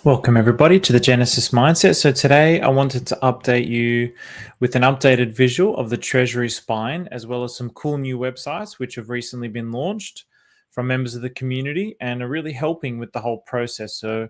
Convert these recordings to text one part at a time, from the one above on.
Welcome everybody to the Genesis Mindset. So today I wanted to update you with an updated visual of the Treasury spine, as well as some cool new websites which have recently been launched from members of the community and are really helping with the whole process. So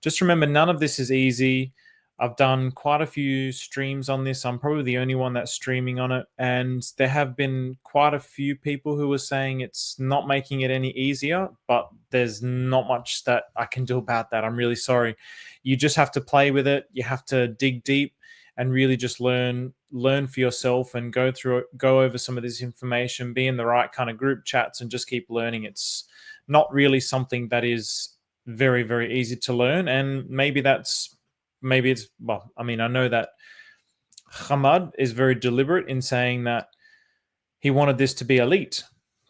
just remember, none of this is easy. I've done quite a few streams on this. I'm probably the only one that's streaming on it. And there have been quite a few people who are saying it's not making it any easier, but there's not much that I can do about that. I'm really sorry. You just have to play with it. You have to dig deep and really just learn for yourself and go over some of this information, be in the right kind of group chats and just keep learning. It's not really something that is very, very easy to learn. And maybe it's, well, I mean, I know that Hamad is very deliberate in saying that he wanted this to be elite.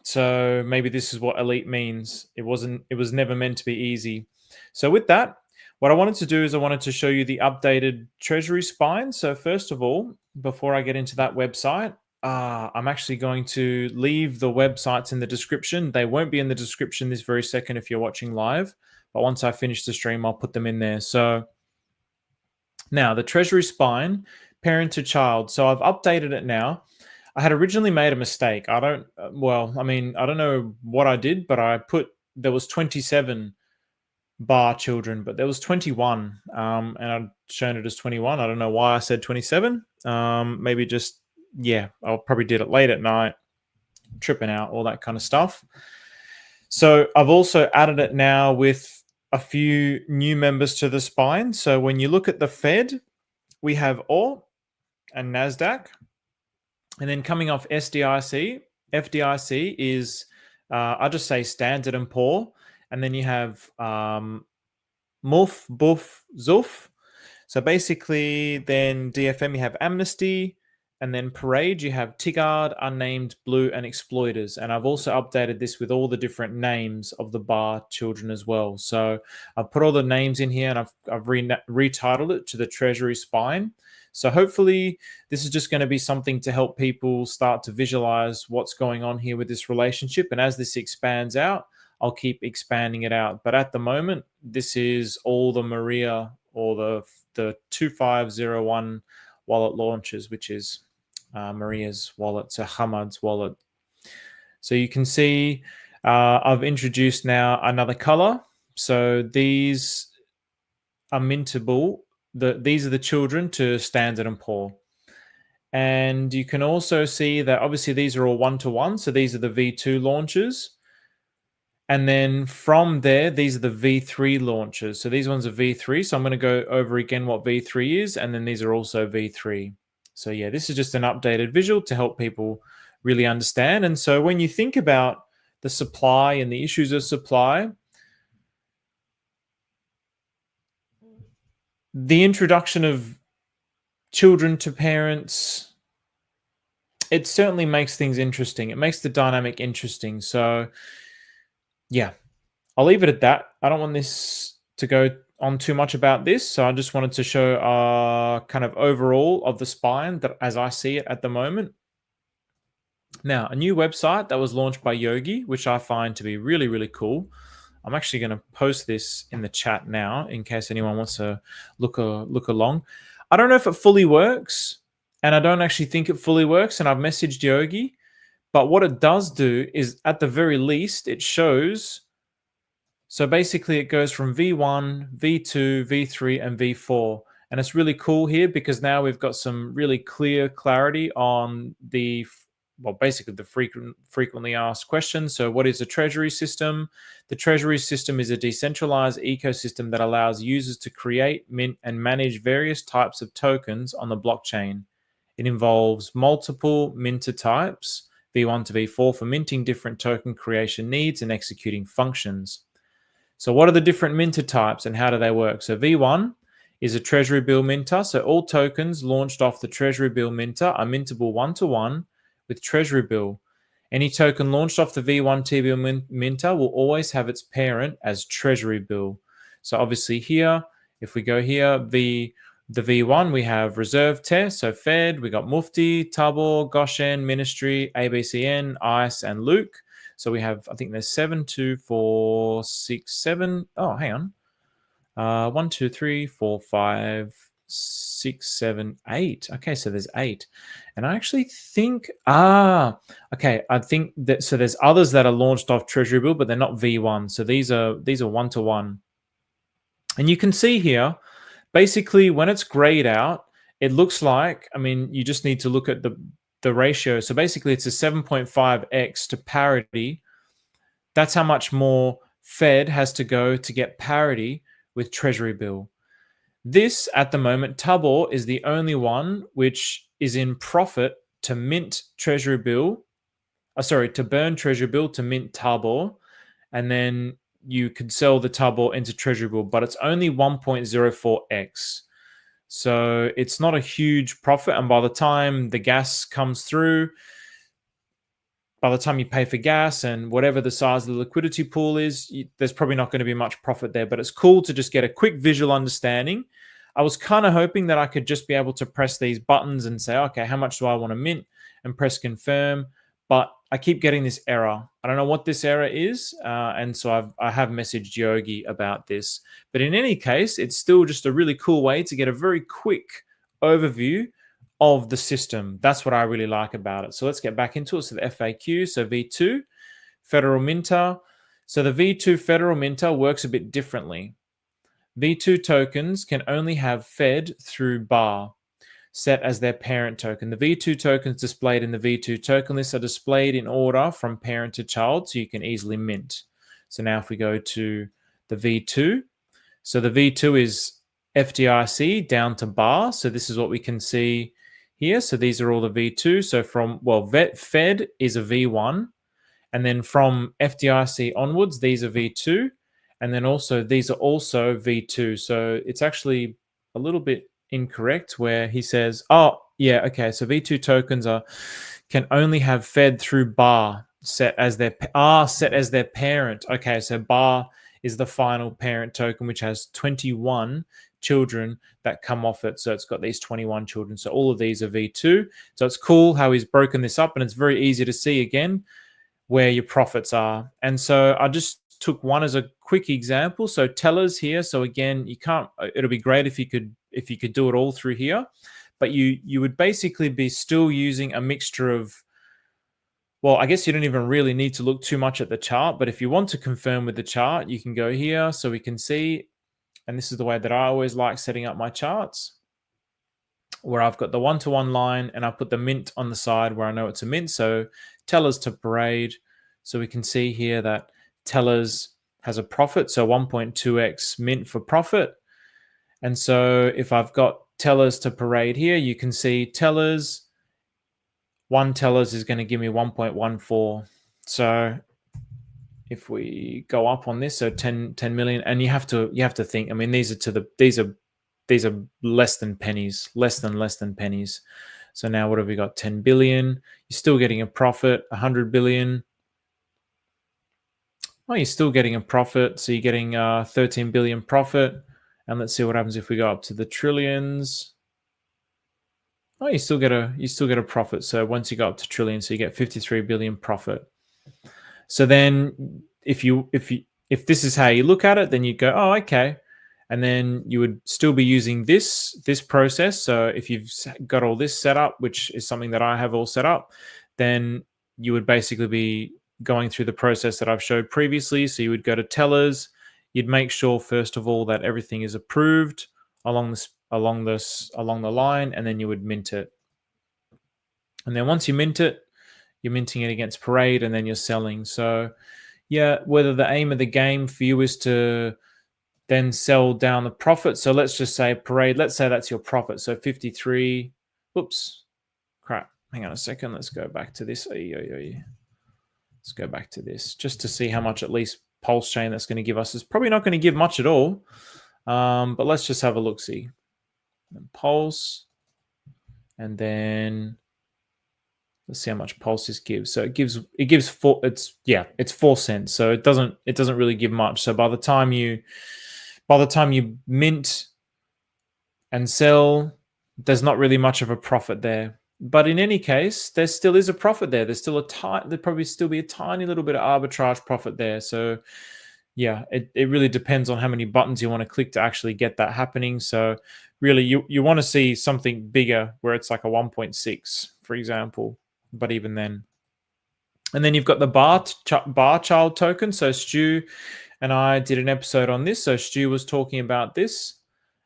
So maybe this is what elite means. It was never meant to be easy. So with that, what I wanted to do is I wanted to show you the updated Treasury spine. So first of all, before I get into that website, I'm actually going to leave the websites in the description. They won't be in the description this very second if you're watching live, but once I finish the stream, I'll put them in there. So now the Treasury spine, parent to child. So I've updated it now. I had originally made a mistake. I don't know what I did, but there was 27 bar children, but there was 21, and I'd shown it as 21. I don't know why I said 27. Maybe just, yeah, I probably did it late at night, tripping out, all that kind of stuff. So I've also added it now with a few new members to the spine. So when you look at the Fed, we have OR and NASDAQ. And then coming off FDIC is, I'll just say Standard and Poor. And then you have MUF, BUF, ZUF. So basically then DFM, you have Amnesty. And then Parade, you have Tigard, Unnamed, Blue, and Exploiters. And I've also updated this with all the different names of the bar children as well. So I've put all the names in here and I've retitled it to the Treasury spine. So hopefully this is just going to be something to help people start to visualize what's going on here with this relationship. And as this expands out, I'll keep expanding it out. But at the moment, this is all the Maria or the 2501 wallet launches, which is Maria's wallet, so Hamad's wallet. So you can see I've introduced now another color. So these are mintable. These are the children to Standard and Poor. And you can also see that obviously these are all one-to-one. So these are the V2 launches. And then from there, these are the V3 launches. So these ones are V3. So I'm going to go over again what V3 is. And then these are also V3. So yeah, this is just an updated visual to help people really understand. And so when you think about the supply and the issues of supply, the introduction of children to parents, it certainly makes things interesting. It makes the dynamic interesting. So yeah, I'll leave it at that. I don't want this to go on too much about this. So I just wanted to show kind of overall of the spine that as I see it at the moment. Now, a new website that was launched by Yogi, which I find to be really, really cool. I'm actually going to post this in the chat now in case anyone wants to look along. I don't know if it fully works, and I don't actually think it fully works, and I've messaged Yogi. But what it does do is, at the very least, it shows. So basically, it goes from V1, V2, V3, and V4. And it's really cool here because now we've got some really clear clarity on basically the frequently asked questions. So what is a Treasury system? The Treasury system is a decentralized ecosystem that allows users to create, mint, and manage various types of tokens on the blockchain. It involves multiple minter types, V1 to V4, for minting different token creation needs and executing functions. So what are the different minter types and how do they work? So V1 is a Treasury bill minter. So all tokens launched off the Treasury bill minter are mintable one-to-one with Treasury bill. Any token launched off the V1 T-bill minter will always have its parent as Treasury bill. So obviously here, if we go here, the V1, we have Reserve Test, so Fed, we got Mufti, Tabor, Goshen, Ministry, ABCN, ICE, and Luke. So we have, I think there's 7, 2, 4, 6, 7. Oh, hang on. 1, 2, 3, 4, 5, 6, 7, 8. Okay, so there's 8. And I actually think, okay, I think that, so there's others that are launched off Treasury Bill, but they're not V1. So these are one-to-one. And you can see here, basically when it's grayed out, it looks like, I mean, you just need to look at the ratio. So basically it's a 7.5x to parity. That's how much more Fed has to go to get parity with Treasury Bill. This, at the moment, Tabor is the only one which is in profit to mint Treasury Bill. To burn Treasury Bill to mint Tabor, and then you could sell the Tabor into Treasury Bill, but it's only 1.04x. So it's not a huge profit. And by the time the gas comes through, by the time you pay for gas and whatever the size of the liquidity pool is, there's probably not going to be much profit there. But it's cool to just get a quick visual understanding. I was kind of hoping that I could just be able to press these buttons and say, okay, how much do I want to mint, and press confirm. But I keep getting this error. I don't know what this error is. And so I have messaged Yogi about this. But in any case, it's still just a really cool way to get a very quick overview of the system. That's what I really like about it. So let's get back into it. So the FAQ, so V2, Federal Minter. So the V2 Federal Minter works a bit differently. V2 tokens can only have Fed through bar set as their parent token. The V2 tokens displayed in the V2 token list are displayed in order from parent to child, so you can easily mint. So now if we go to the V2, so the V2 is FDIC down to bar. So this is what we can see here. So these are all the V2. So from, well, Fed is a V1. And then from FDIC onwards, these are V2. And then also, these are also V2. So it's actually a little bit incorrect where he says, oh, yeah, okay. So V2 tokens can only have Fed through bar set as their parent. Okay, so bar is the final parent token, which has 21 children that come off it. So it's got these 21 children. So all of these are V2. So it's cool how he's broken this up, and it's very easy to see again where your profits are. And so I just took one as a quick example. So tellers here. So again, you can't, it'll be great if you could do it all through here, but you would basically be still using a mixture of, well, I guess you don't even really need to look too much at the chart, but if you want to confirm with the chart, you can go here so we can see. And this is the way that I always like setting up my charts, where I've got the one-to-one line and I put the mint on the side where I know it's a mint. So tellers to parade. So we can see here that tellers has a profit. So 1.2x mint for profit. And so if I've got tellers to parade here, you can see tellers, one tellers is going to give me 1.14. So if we go up on this, so 10 million, and you have to think, I mean, these are less than pennies, less than pennies. So now what have we got? 10 billion. You're still getting a profit. 100 billion. Oh, you're still getting a profit. So you're getting 13 billion profit. And let's see what happens if we go up to the trillions. Oh, you still get a profit. So once you go up to trillions, so you get 53 billion profit. So then if this is how you look at it, then you go, oh, okay. And then you would still be using this process. So if you've got all this set up, which is something that I have all set up, then you would basically be going through the process that I've showed previously. So you would go to tellers. You'd make sure, first of all, that everything is approved along the line, and then you would mint it. And then once you mint it, you're minting it against parade, and then you're selling. So yeah, whether the aim of the game for you is to then sell down the profit. So let's just say parade, let's say that's your profit. So 53, oops, crap. Hang on a second. Let's go back to this. Let's go back to this just to see how much at least Pulse Chain that's going to give us. Is probably not going to give much at all. But let's just have a look, see. And Pulse, and then let's see how much Pulse this gives. So it gives 4 cents. So it doesn't really give much. So by the time you mint and sell, there's not really much of a profit there. But in any case, there still is a profit there. There'd probably still be a tiny little bit of arbitrage profit there. So yeah, it really depends on how many buttons you want to click to actually get that happening. So really, you want to see something bigger where it's like a 1.6, for example. But even then, and then you've got the bar child token. So Stu and I did an episode on this. So Stu was talking about this.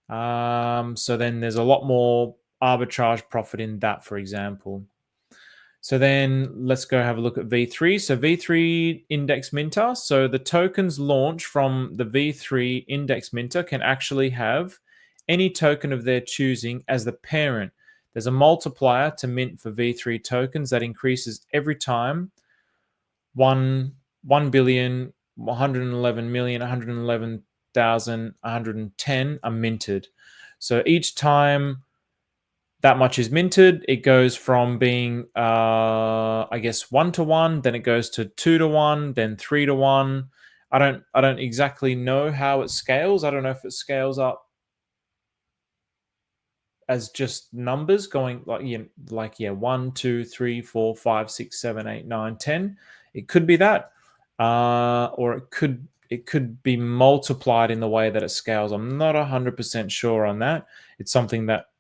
So then there's a lot more arbitrage profit in that, for example. So then let's go have a look at V3. So V3 index minter. So the tokens launched from the V3 index minter can actually have any token of their choosing as the parent. There's a multiplier to mint for V3 tokens that increases every time 1 billion, 111 million, 111,110 are minted. So each time that much is minted, it goes from being, I guess, 1-to-1, then it goes to 2-to-1, then 3-to-1. I don't exactly know how it scales. I don't know if it scales up as just numbers going like 1, 2, 3, 4, 5, 6, 7, 8, 9, 10. It could be that, or it could be multiplied in the way that it scales. I'm not 100% sure on that. It's something that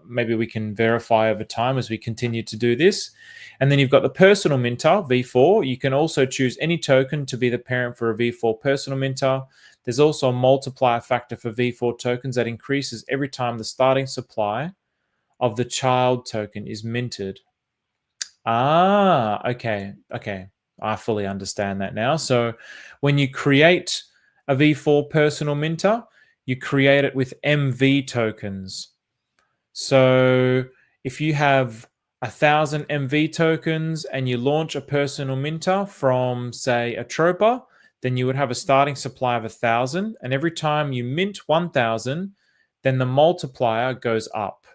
maybe we can verify over time as we continue to do this. And then you've got the personal minter, V4. You can also choose any token to be the parent for a V4 personal minter. There's also a multiplier factor for V4 tokens that increases every time the starting supply of the child token is minted. Okay. I fully understand that now. So when you create a V4 personal minter, you create it with MV tokens. So if you have 1,000 MV tokens and you launch a personal minter from, say, ATROPA, then you would have a starting supply of 1,000. And every time you mint 1,000, then the multiplier goes up.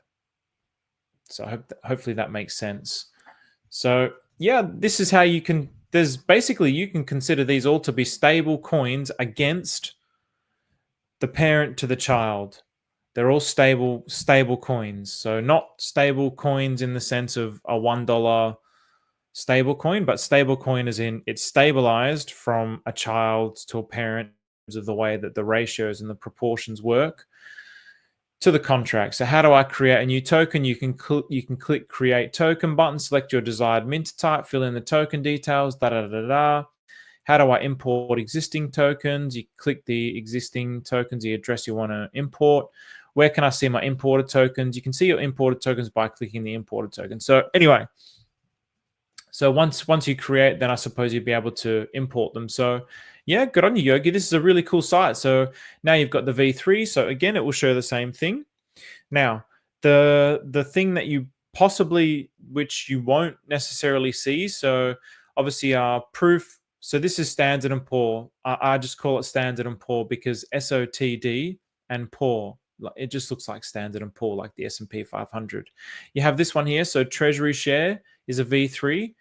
So hopefully that makes sense. So yeah, this is how you can, you can consider these all to be stable coins against the parent to the child. They're all stable coins. So not stable coins in the sense of a $1 stable coin, but stable coin as in it's stabilized from a child to a parent in terms of the way that the ratios and the proportions work to the contract. So how do I create a new token? You can click create token button, select your desired mint type, fill in the token details, How do I import existing tokens? You click the existing tokens, the address you want to import. Where can I see my imported tokens? You can see your imported tokens by clicking the imported token. So anyway, so once you create, then I suppose you'd be able to import them. So yeah, good on you, Yogi. This is a really cool site. So now you've got the V3. So again, it will show the same thing. Now, the thing that you possibly, which you won't necessarily see. So obviously proof. So this is Standard and Poor. I just call it Standard and Poor because SOTD and Poor. It just looks like Standard and Poor, like the S&P 500. You have this one here. So Treasury share is a V3,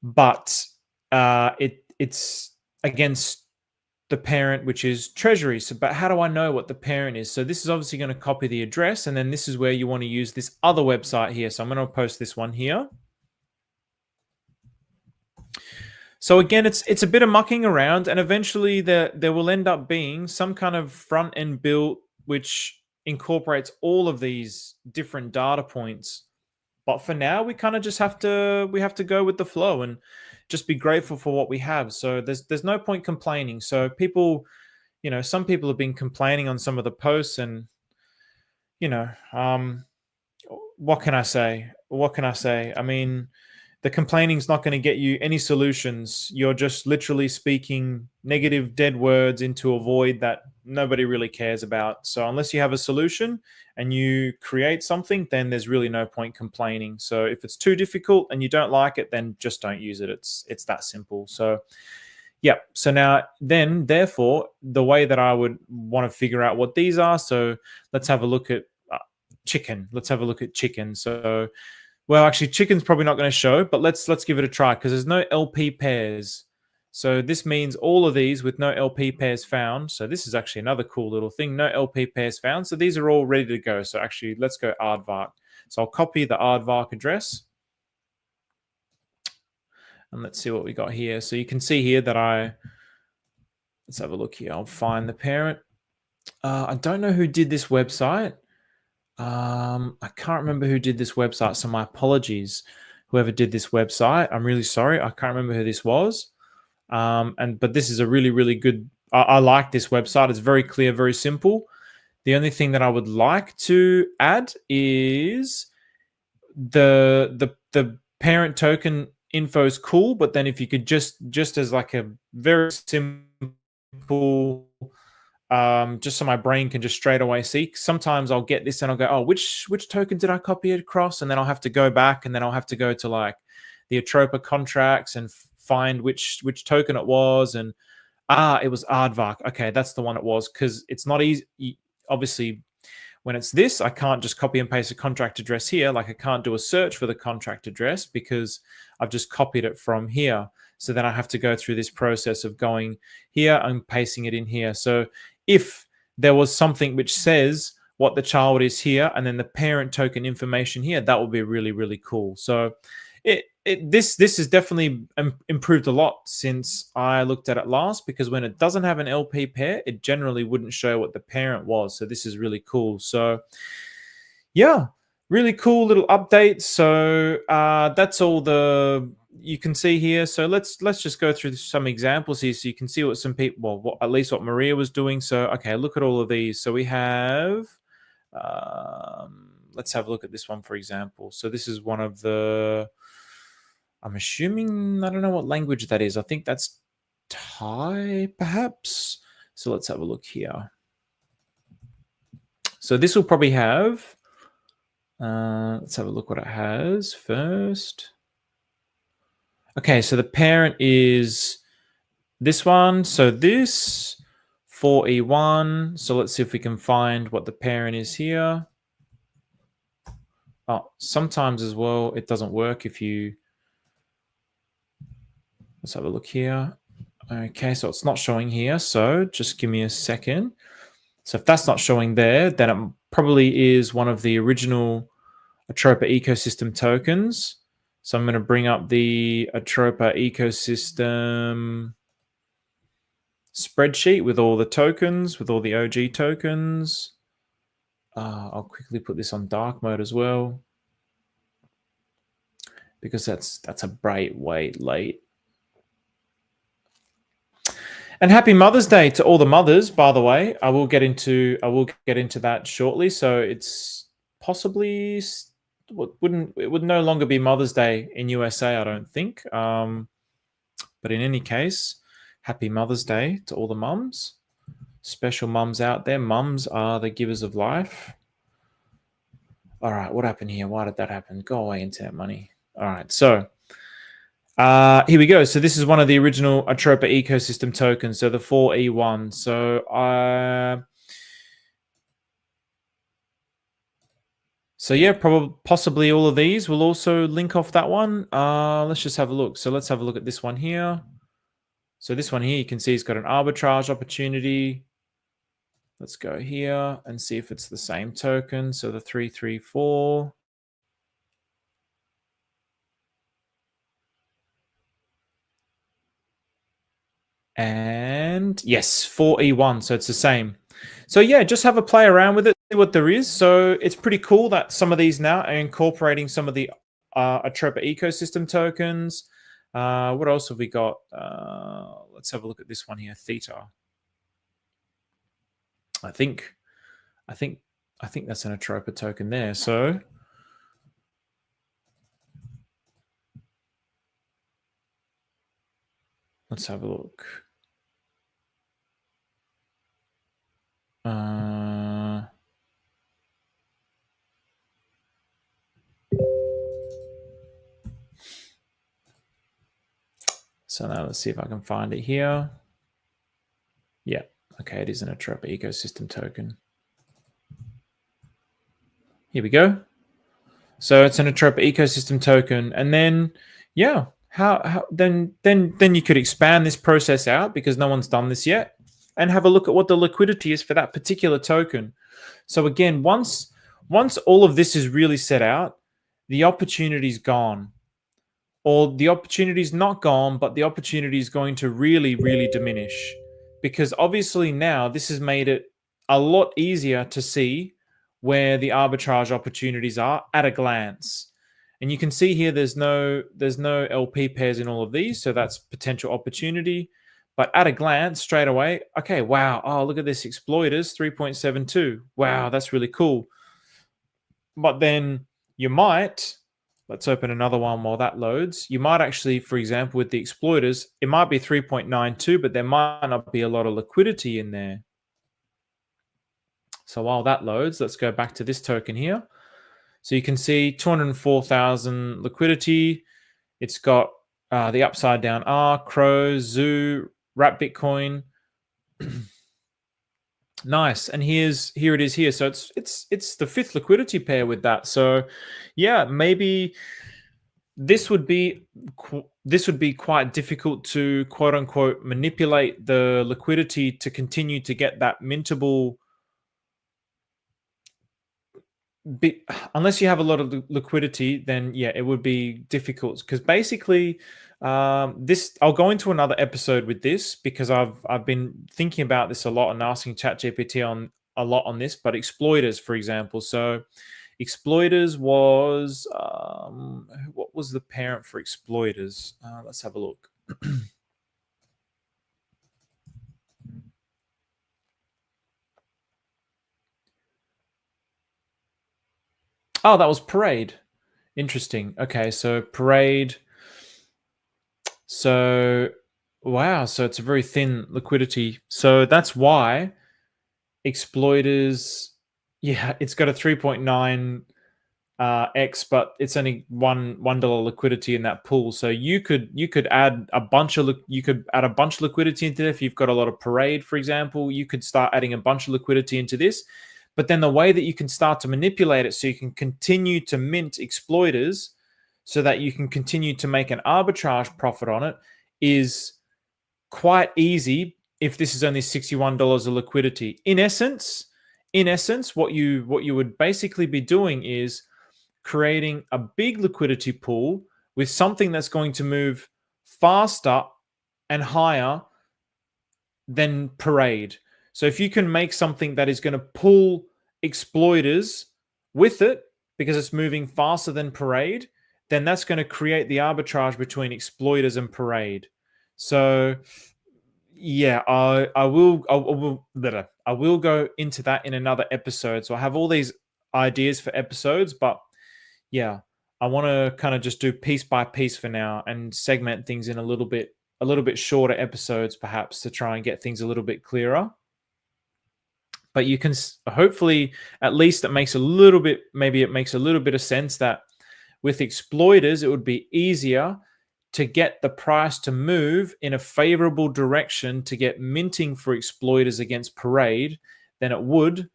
but it's against the parent, which is Treasury. So, but how do I know what the parent is? So this is obviously going to copy the address, and then this is where you want to use this other website here. So I'm going to post this one here. So again, it's a bit of mucking around, and eventually there will end up being some kind of front end built which incorporates all of these different data points. But for now, we kind of just have to go with the flow and just be grateful for what we have. So there's no point complaining. So people, some people have been complaining on some of the posts, and what can I say? I mean, the complaining's not going to get you any solutions. You're just literally speaking negative, dead words into a void that nobody really cares about. So unless you have a solution and you create something, then there's really no point complaining. So if it's too difficult and you don't like it, then just don't use it. It's that simple. So yeah. So now then, therefore, the way that I would want to figure out what these are. So let's have a look at chicken. Let's have a look at chicken. So well, actually, chicken's probably not going to show, but let's give it a try because there's no LP pairs. So this means all of these with no LP pairs found. So this is actually another cool little thing. No LP pairs found. So these are all ready to go. So actually, let's go aardvark. So I'll copy the aardvark address. And let's see what we got here. So you can see here that Let's have a look here. I'll find the parent. I don't know who did this website. I can't remember who did this website, so my apologies. Whoever did this website, I'm really sorry. I can't remember who this was. But this is a really, really good. I like this website. It's very clear, very simple. The only thing that I would like to add is the parent token info is cool, but then if you could just as like a very simple, just so my brain can just straight away see. Sometimes I'll get this and I'll go, oh, which token did I copy it across? And then I'll have to go back, and then I'll have to go to like the ATROPA contracts and find which token it was. And it was Aardvark. Okay, that's the one it was, because it's not easy. Obviously, when it's this, I can't just copy and paste a contract address here. Like I can't do a search for the contract address because I've just copied it from here. So then I have to go through this process of going here and pasting it in here. So if there was something which says what the child is here and then the parent token information here, that would be really, really cool. So this has definitely improved a lot since I looked at it last, because when it doesn't have an LP pair, it generally wouldn't show what the parent was. So this is really cool. So yeah, really cool little update. So that's all you can see here. So let's just go through some examples here so you can see what some people, well, at least what Maria was doing. So okay, look at all of these. So we have let's have a look at this one, for example. So this is one of the, I'm assuming, I don't know what language that is. I think that's Thai, perhaps. So let's have a look here. So this will probably have, let's have a look what it has first. Okay, so the parent is this one. So this 4E1. So let's see if we can find what the parent is here. Oh, sometimes as well, it doesn't work if you, let's have a look here. Okay, so it's not showing here. So just give me a second. So if that's not showing there, then it probably is one of the original ATROPA ecosystem tokens. So I'm going to bring up the ATROPA ecosystem spreadsheet with all the tokens, with all the OG tokens. I'll quickly put this on dark mode as well, because that's a bright white light. And happy Mother's Day to all the mothers, by the way. I will get into that shortly. So it's possibly it would no longer be Mother's Day in USA, I don't think. But in any case, happy Mother's Day to all the mums. Special mums out there. Mums are the givers of life. All right, what happened here? Why did that happen? Go away, internet money. All right, so here we go. So this is one of the original ATROPA ecosystem tokens. So the 4E1. So yeah, possibly all of these will also link off that one. Let's just have a look. So let's have a look at this one here. So this one here, you can see it's got an arbitrage opportunity. Let's go here and see if it's the same token. So the 334. And yes, 4E1. So it's the same. So yeah, just have a play around with it, see what there is. So it's pretty cool that some of these now are incorporating some of the ATROPA ecosystem tokens. What else have we got? Let's have a look at this one here, Theta. I think that's an ATROPA token there. So let's have a look. So now let's see if I can find it here. Yeah, okay, it is an ATROPA ecosystem token. Here we go. So it's an ATROPA ecosystem token, and then yeah, then you could expand this process out, because no one's done this yet, and have a look at what the liquidity is for that particular token. So again, once all of this is really set out, the opportunity's gone. Or the opportunity is not gone, but the opportunity is going to really, really diminish, because obviously now this has made it a lot easier to see where the arbitrage opportunities are at a glance. And you can see here there's no LP pairs in all of these, so that's potential opportunity. But at a glance, straight away, okay, wow, oh, look at this, exploiters, 3.72. Wow, that's really cool. But then you might, let's open another one while that loads. You might actually, for example, with the exploiters, it might be 3.92, but there might not be a lot of liquidity in there. So while that loads, let's go back to this token here. So you can see 204,000 liquidity. It's got the upside down R, Crow, Zoo, Wrap Bitcoin. Nice. And here it is here. So it's the fifth liquidity pair with that. So yeah, maybe this would be quite difficult to quote unquote manipulate the liquidity to continue to get that mintable. Unless you have a lot of liquidity, then yeah, it would be difficult, because basically this, I'll go into another episode with this, because I've been thinking about this a lot and asking ChatGPT on a lot on this. But exploiters, for example, so exploiters was what was the parent for exploiters? Let's have a look. Oh, that was Parade. Interesting. Okay, so Parade. So, wow. So it's a very thin liquidity. So that's why exploiters, yeah, it's got a 3.9 X, but it's only $1 liquidity in that pool. So you could add a bunch of liquidity into it. If you've got a lot of Parade, for example, you could start adding a bunch of liquidity into this. But then the way that you can start to manipulate it so you can continue to mint exploiters so that you can continue to make an arbitrage profit on it is quite easy if this is only $61 of liquidity. In essence, what you would basically be doing is creating a big liquidity pool with something that's going to move faster and higher than Parade. So if you can make something that is going to pull exploiters with it because it's moving faster than Parade, then that's going to create the arbitrage between exploiters and Parade. So yeah, I will go into that in another episode. So I have all these ideas for episodes, but yeah, I want to kind of just do piece by piece for now and segment things in a little bit shorter episodes, perhaps, to try and get things a little bit clearer. But you can hopefully, at least it makes a little bit of sense that with exploiters, it would be easier to get the price to move in a favorable direction to get minting for exploiters against Parade than it would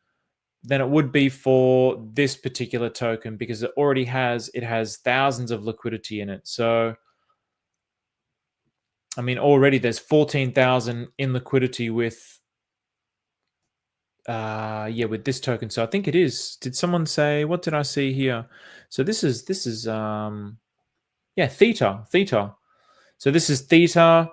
be for this particular token, because it already has thousands of liquidity in it. So I mean, already there's 14,000 in liquidity with with this token. So I think it is. Did someone say, what did I see here? So this is Theta. So this is Theta,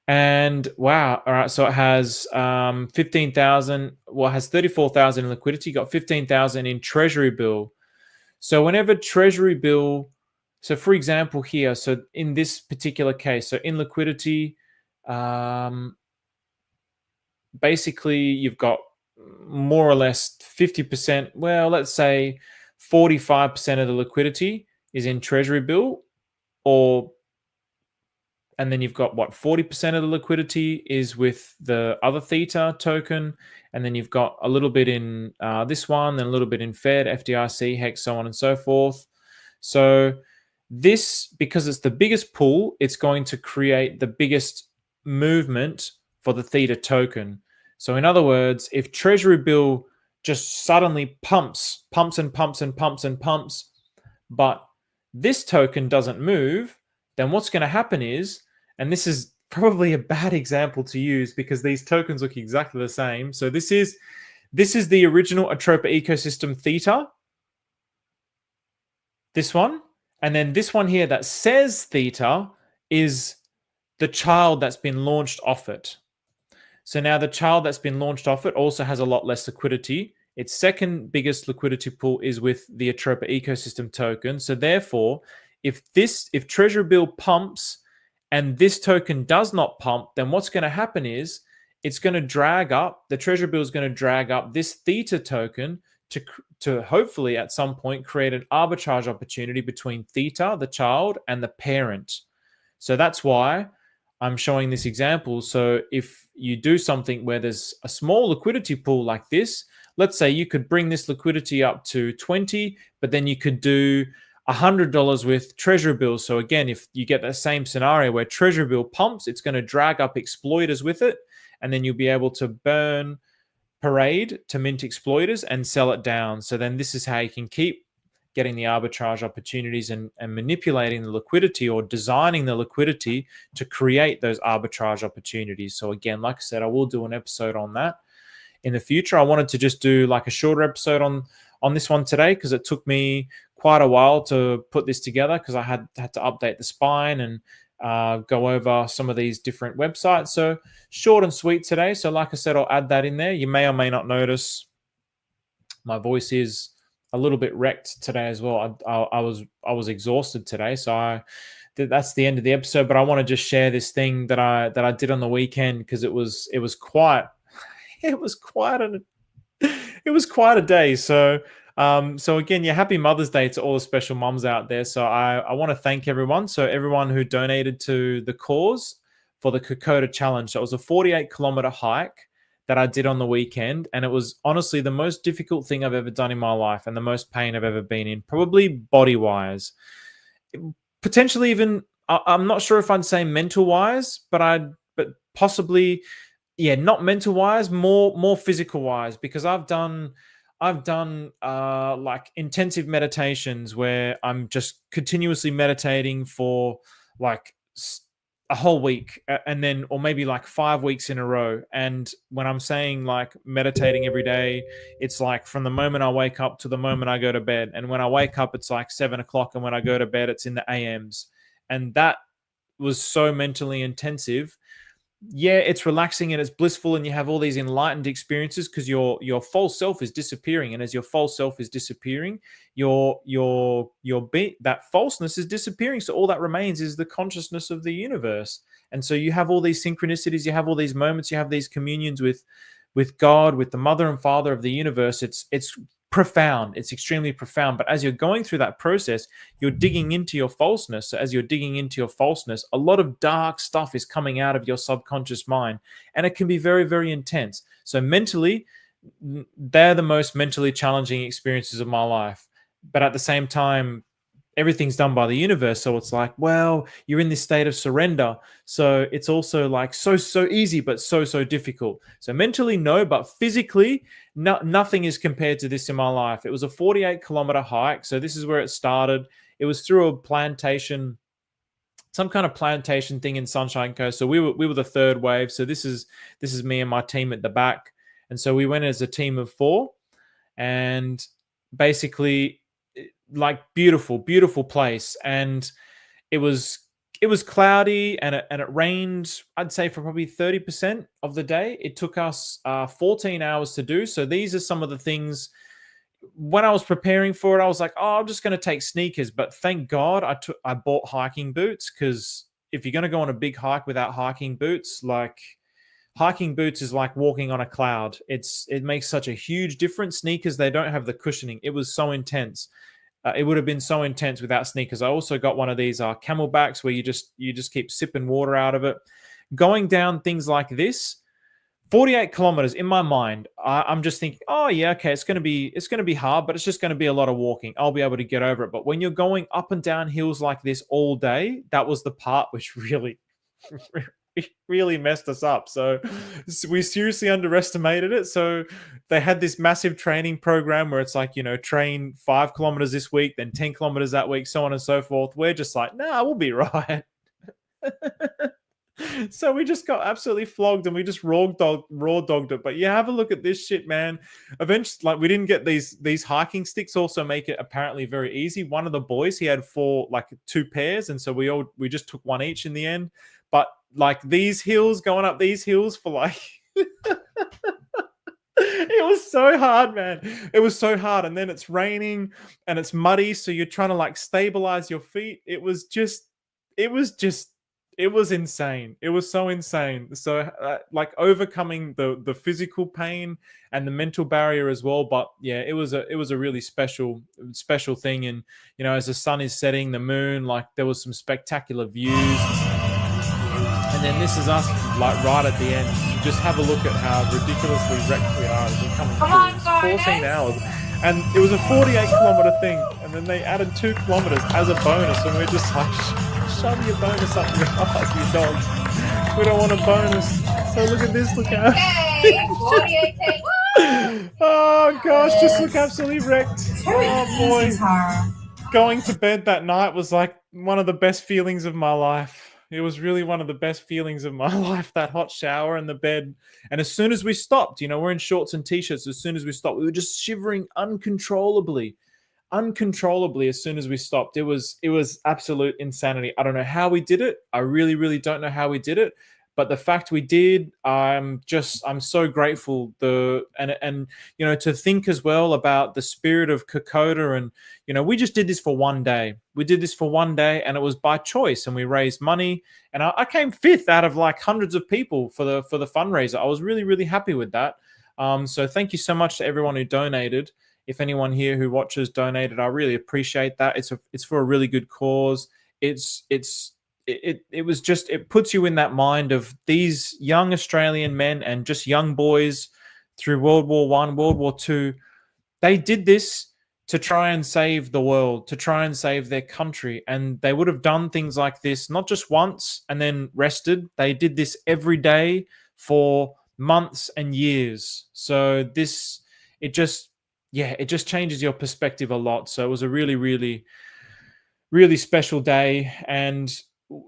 and wow, all right, so it has 15,000, well, it has 34,000 in liquidity, got 15,000 in Treasury bill. So whenever Treasury bill, so for example here, so in this particular case, so in liquidity, basically you've got more or less 50%, well, let's say 45% of the liquidity is in Treasury bill, and then you've got 40% of the liquidity is with the other Theta token, and then you've got a little bit in this one, then a little bit in Fed, FDIC, HEX, so on and so forth. So this, because it's the biggest pool, it's going to create the biggest movement for the Theta token. So in other words, if Treasury bill just suddenly pumps, but this token doesn't move, then what's going to happen is, and this is probably a bad example to use because these tokens look exactly the same. So this is the original ATROPA ecosystem Theta, this one, and then this one here that says Theta is the child that's been launched off it. So now the child that's been launched off it also has a lot less liquidity. Its second biggest liquidity pool is with the ATROPA ecosystem token. So therefore, if Treasury bill pumps and this token does not pump, then what's going to happen is it's going to drag up, the Treasury bill is going to drag up this Theta token to hopefully at some point create an arbitrage opportunity between Theta, the child, and the parent. So that's why I'm showing this example. So if you do something where there's a small liquidity pool like this, let's say you could bring this liquidity up to 20, but then you could do $100 with Treasury bills. So again, if you get that same scenario where Treasury bill pumps, it's going to drag up exploiters with it, and then you'll be able to burn parade to mint exploiters and sell it down. So then this is how you can keep getting the arbitrage opportunities and manipulating the liquidity or designing the liquidity to create those arbitrage opportunities. So again, like I said, I will do an episode on that in the future. I wanted to just do like a shorter episode on this one today because it took me quite a while to put this together because I had to update the spine and go over some of these different websites. So short and sweet today. So like I said, I'll add that in there. You may or may not notice my voice is a little bit wrecked today as well. I was exhausted today, so that's the end of the episode. But I want to just share this thing that I did on the weekend because it was quite a day. So again, yeah, happy Mother's Day to all the special mums out there. So I want to thank everyone. So everyone who donated to the cause for the Kokoda Challenge. So it was a 48-kilometer hike that I did on the weekend. And it was honestly the most difficult thing I've ever done in my life and the most pain I've ever been in, probably body-wise. Potentially even, I'm not sure if I'd say mental-wise, but possibly, yeah, not mental-wise, more physical-wise, because I've done like intensive meditations where I'm just continuously meditating for like a whole week and then, or maybe like 5 weeks in a row. And when I'm saying like meditating every day, it's like from the moment I wake up to the moment I go to bed. And when I wake up, it's like 7 o'clock. And when I go to bed, it's in the AMs. And that was so mentally intensive. Yeah, it's relaxing and it's blissful and you have all these enlightened experiences because your false self is disappearing, and as your false self is disappearing, that falseness is disappearing. So all that remains is the consciousness of the universe. And so you have all these synchronicities, you have all these moments, you have these communions with God, with the mother and father of the universe. It's profound. It's extremely profound. But as you're going through that process, you're digging into your falseness. So as you're digging into your falseness, a lot of dark stuff is coming out of your subconscious mind, and it can be very, very intense. So mentally, they're the most mentally challenging experiences of my life. But at the same time, everything's done by the universe. So it's like, well, you're in this state of surrender. So it's also like so easy, but so difficult. So mentally, no, but physically, nothing is compared to this in my life. It was a 48-kilometer hike. So this is where it started. It was through a plantation, some kind of plantation thing in Sunshine Coast. So we were the third wave. So this is me and my team at the back. And so we went as a team of 4, and basically, like beautiful place. And it was cloudy and it rained, I'd say, for probably 30% of the day. It took us 14 hours to do. So these are some of the things. When I was preparing for it, I was like, oh, I'm just going to take sneakers. But thank God I bought hiking boots, because if you're going to go on a big hike without hiking boots, like hiking boots is like walking on a cloud. It makes such a huge difference. Sneakers, they don't have the cushioning. It was so intense. It would have been so intense without sneakers. I also got one of these camelbacks where you just keep sipping water out of it. Going down things like this, 48 kilometers in my mind, I'm just thinking, oh yeah, okay, it's going to be hard, but it's just going to be a lot of walking. I'll be able to get over it. But when you're going up and down hills like this all day, that was the part which really messed us up. So we seriously underestimated it. So they had this massive training program where it's like, train 5 kilometers this week, then 10 kilometers that week, so on and so forth. We're just like, nah, we'll be right. So we just got absolutely flogged and we just raw dogged it. But yeah, have a look at this shit, man. Eventually, like, we didn't get these hiking sticks also make it apparently very easy. One of the boys, he had 2 pairs, and so we just took one each in the end. But like these hills, going up these hills for like It was so hard, man. It was so hard. And then it's raining and it's muddy. So you're trying to like stabilize your feet. It was just, it was insane. It was so insane. So like overcoming the physical pain and the mental barrier as well. But yeah, it was a really special thing. And, you know, as the sun is setting, the moon, like there was some spectacular views. And then this is us, like right at the end. Just have a look at how ridiculously wrecked we are as we come through. 14 hours. And it was a 48-kilometer thing. And then they added 2 kilometers as a bonus. And we're just like, shove your bonus up your ass, you dogs. We don't want a bonus. So look at this. Look how... Oh, gosh. Just look absolutely wrecked. Oh, boy. Going to bed that night was like one of the best feelings of my life. It was really one of the best feelings of my life, that hot shower and the bed. And as soon as we stopped, you know, we're in shorts and t-shirts. As soon as we stopped, we were just shivering uncontrollably as soon as we stopped. It was absolute insanity. I don't know how we did it. I really don't know how we did it. But the fact we did, I'm so grateful. And you know, to think as well about the spirit of Kokoda, and you know, we just did this for one day. We did this for one day, and it was by choice. And we raised money, and I came 5th out of like hundreds of people for the fundraiser. I was really happy with that. So thank you so much to everyone who donated. If anyone here who watches donated, I really appreciate that. It's for a really good cause. It was just, it puts you in that mind of these young Australian men and just young boys through World War I, World War II. They did this to try and save the world, to try and save their country. And they would have done things like this, not just once and then rested. They did this every day for months and years. So it just changes your perspective a lot. So it was a really special day. And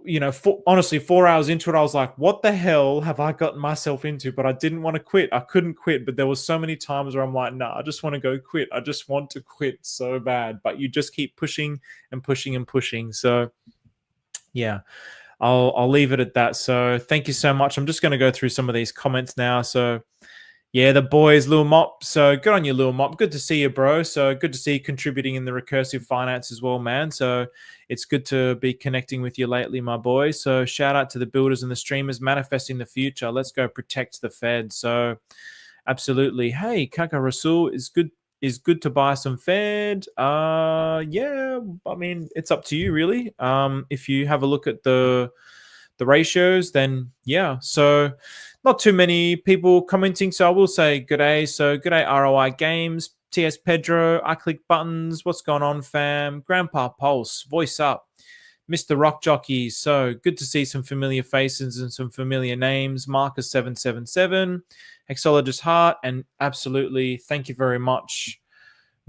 you know, honestly, 4 hours into it, I was like, what the hell have I gotten myself into? But I didn't want to quit. I couldn't quit. But there was so many times where I'm like, nah, I just want to go quit. I just want to quit so bad. But you just keep pushing and pushing and pushing. So yeah, I'll leave it at that. So thank you so much. I'm just going to go through some of these comments now. So yeah, the boys, Lil Mop. So good on you, Lil Mop. Good to see you, bro. So good to see you contributing in the recursive finance as well, man. So it's good to be connecting with you lately, my boy. So shout out to the builders and the streamers manifesting the future. Let's go protect the Fed. So absolutely. Hey, Kaka Rasul, is good to buy some Fed. Yeah, I mean, it's up to you really. If you have a look at the ratios, then yeah. So not too many people commenting, so I will say good day. So good day, ROI Games, TS Pedro, I Click Buttons, what's going on, fam? Grandpa Pulse, voice up, Mr. Rock Jockey. So good to see some familiar faces and some familiar names. Marcus 777, Hexologist Heart, and absolutely thank you very much,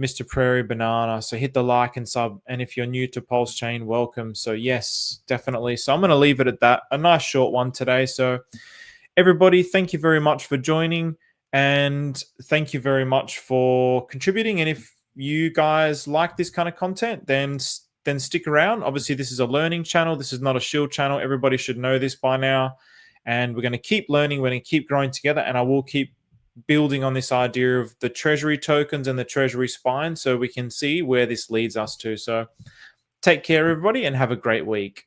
Mr. Prairie Banana. So hit the like and sub. And if you're new to Pulse Chain, welcome. So yes, definitely. So I'm going to leave it at that. A nice short one today. So everybody, thank you very much for joining. And thank you very much for contributing. And if you guys like this kind of content, then stick around. Obviously, this is a learning channel. This is not a shield channel. Everybody should know this by now. And we're going to keep learning. We're going to keep growing together. And I will keep building on this idea of the Treasury tokens and the Treasury spine so we can see where this leads us to. So take care, everybody, and have a great week.